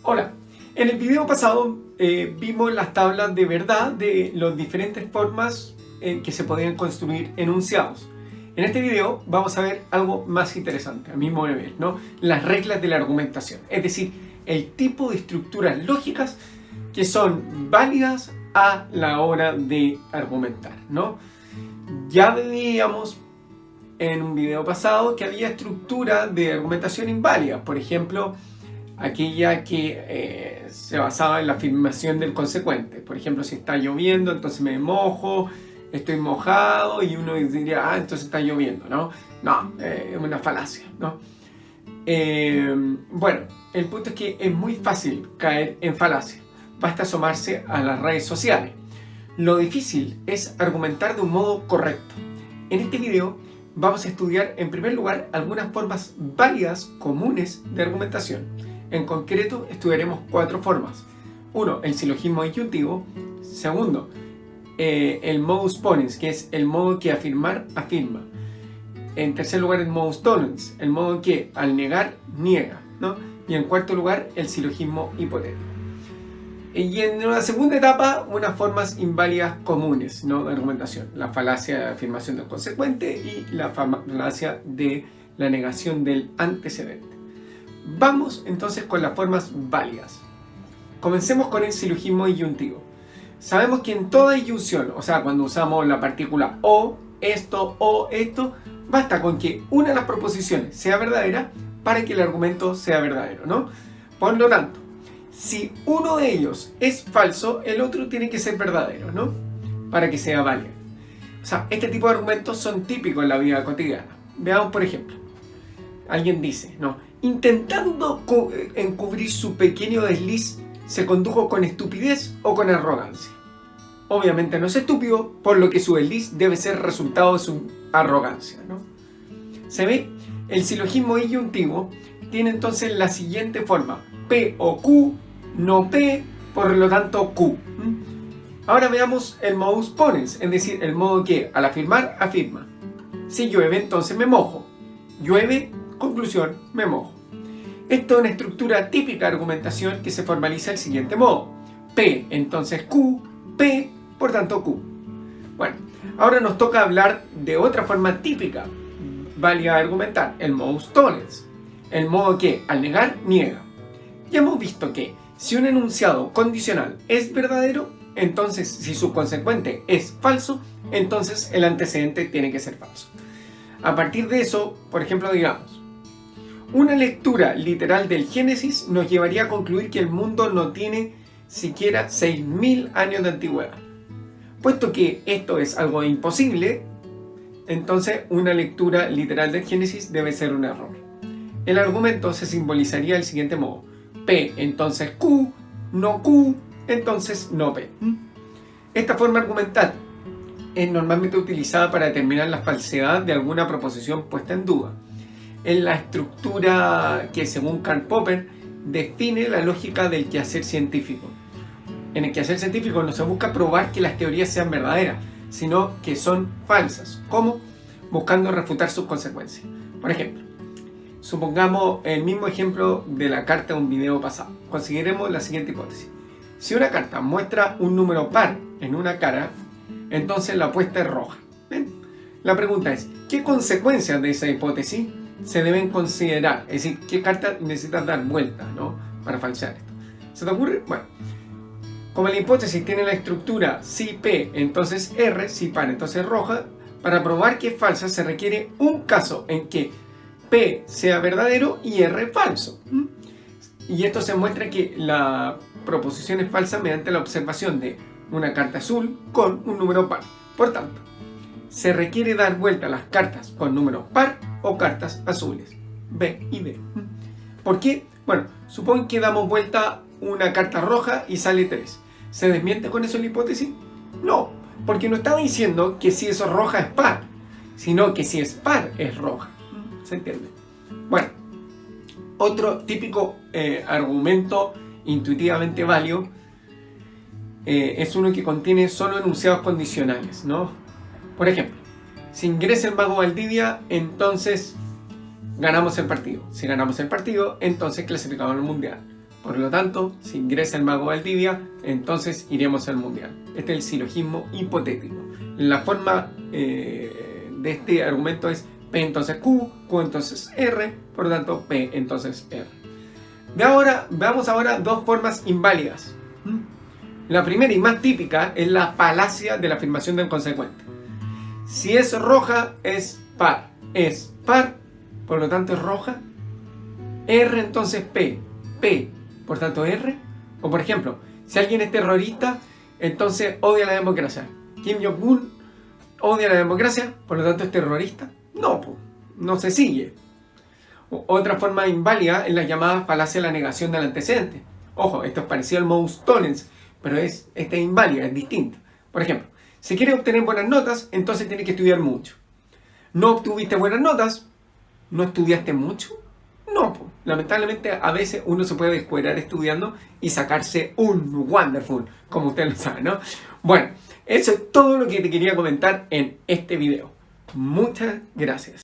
Hola, en el video pasado vimos las tablas de verdad de las diferentes formas en que se podían construir enunciados. En este video vamos a ver algo más interesante, a mi modo de ver, ¿no? Las reglas de la argumentación, es decir, el tipo de estructuras lógicas que son válidas a la hora de argumentar, ¿no? Ya veíamos en un video pasado que había estructuras de argumentación inválidas, por ejemplo, aquella que se basaba en la afirmación del consecuente. Por ejemplo, si está lloviendo, entonces me mojo, estoy mojado, y uno diría, entonces está lloviendo, ¿no? No, es una falacia, ¿no? Bueno, el punto es que es muy fácil caer en falacia. Basta asomarse a las redes sociales. Lo difícil es argumentar de un modo correcto. En este video vamos a estudiar en primer lugar algunas formas válidas comunes de argumentación. En concreto estudiaremos 4 formas. 1. El silogismo disyuntivo. Segundo, el modus ponens, que es el modo que afirmar afirma. En tercer lugar, el modus tollens, el modo que al negar niega, ¿no? Y en cuarto lugar, el silogismo hipotético. Y en una segunda etapa, unas formas inválidas comunes, ¿no?, de argumentación. La falacia de afirmación del consecuente y la falacia de la negación del antecedente. Vamos entonces con las formas válidas. Comencemos con el silogismo disyuntivo. Sabemos que en toda disyunción, o sea, cuando usamos la partícula o esto, basta con que una de las proposiciones sea verdadera para que el argumento sea verdadero, ¿no? Por lo tanto, si uno de ellos es falso, el otro tiene que ser verdadero, ¿no?, para que sea válido. O sea, este tipo de argumentos son típicos en la vida cotidiana. Veamos, por ejemplo, alguien dice, ¿no?, intentando encubrir su pequeño desliz, se condujo con estupidez o con arrogancia. Obviamente no es estúpido, por lo que su desliz debe ser resultado de su arrogancia, ¿no? ¿Se ve? El silogismo disyuntivo tiene entonces la siguiente forma: P o Q, no P, por lo tanto Q. Ahora veamos el modus ponens, es decir, el modo que al afirmar afirma. Si llueve, entonces me mojo. Llueve, conclusión, me mojo. Esto es una estructura típica de argumentación que se formaliza del siguiente modo: P, entonces Q, P, por tanto Q. Bueno, ahora nos toca hablar de otra forma típica válida de argumentar, el modus tollens, el modo que al negar niega. Ya hemos visto que si un enunciado condicional es verdadero, entonces si su consecuente es falso, entonces el antecedente tiene que ser falso. A partir de eso, por ejemplo, digamos, una lectura literal del Génesis nos llevaría a concluir que el mundo no tiene siquiera 6.000 años de antigüedad. Puesto que esto es algo imposible, entonces una lectura literal del Génesis debe ser un error. El argumento se simbolizaría del siguiente modo: P, entonces Q, no Q, entonces no P. Esta forma argumental es normalmente utilizada para determinar la falsedad de alguna proposición puesta en duda. Es la estructura que, según Karl Popper, define la lógica del quehacer científico. En el quehacer científico no se busca probar que las teorías sean verdaderas, sino que son falsas. ¿Cómo? Buscando refutar sus consecuencias. Por ejemplo, supongamos el mismo ejemplo de la carta de un video pasado. Consideremos la siguiente hipótesis: si una carta muestra un número par en una cara, entonces la apuesta es roja. ¿Ven? La pregunta es, ¿qué consecuencias de esa hipótesis se deben considerar? Es decir, ¿qué carta necesitas dar vuelta, ¿no?, para falsear esto? ¿Se te ocurre? Bueno, como la hipótesis tiene la estructura si P, entonces R, si par, entonces roja, para probar que es falsa se requiere un caso en que P sea verdadero y R falso. Y esto se muestra que la proposición es falsa mediante la observación de una carta azul con un número par. Por tanto, se requiere dar vuelta a las cartas con números par o cartas azules, B y D. ¿Por qué? Bueno, supongo que damos vuelta una carta roja y sale 3. ¿Se desmiente con eso la hipótesis? No, porque no está diciendo que si eso es roja es par, sino que si es par es roja. ¿Se entiende? Bueno, otro típico argumento intuitivamente válido es uno que contiene solo enunciados condicionales, ¿no? Por ejemplo, si ingresa el mago Valdivia, entonces ganamos el partido. Si ganamos el partido, entonces clasificamos al mundial. Por lo tanto, si ingresa el mago Valdivia, entonces iremos al mundial. Este es el silogismo hipotético. La forma de este argumento es P entonces Q, Q entonces R, por lo tanto P entonces R. Veamos ahora dos formas inválidas. La primera y más típica es la falacia de la afirmación del consecuente. Si es roja, es par. Es par, por lo tanto es roja. R entonces P. P, por tanto R. O por ejemplo, si alguien es terrorista, entonces odia la democracia. Kim Jong-un odia la democracia, por lo tanto es terrorista. No, no se sigue. Otra forma inválida es la llamada falacia de la negación del antecedente. Ojo, esto es parecido al modus tollens, pero esta es inválida, es distinta. Por ejemplo, si quieres obtener buenas notas, entonces tienes que estudiar mucho. ¿No obtuviste buenas notas? ¿No estudiaste mucho? No, lamentablemente a veces uno se puede descuidar estudiando y sacarse un wonderful, como ustedes lo saben, ¿no? Bueno, eso es todo lo que te quería comentar en este video. Muchas gracias.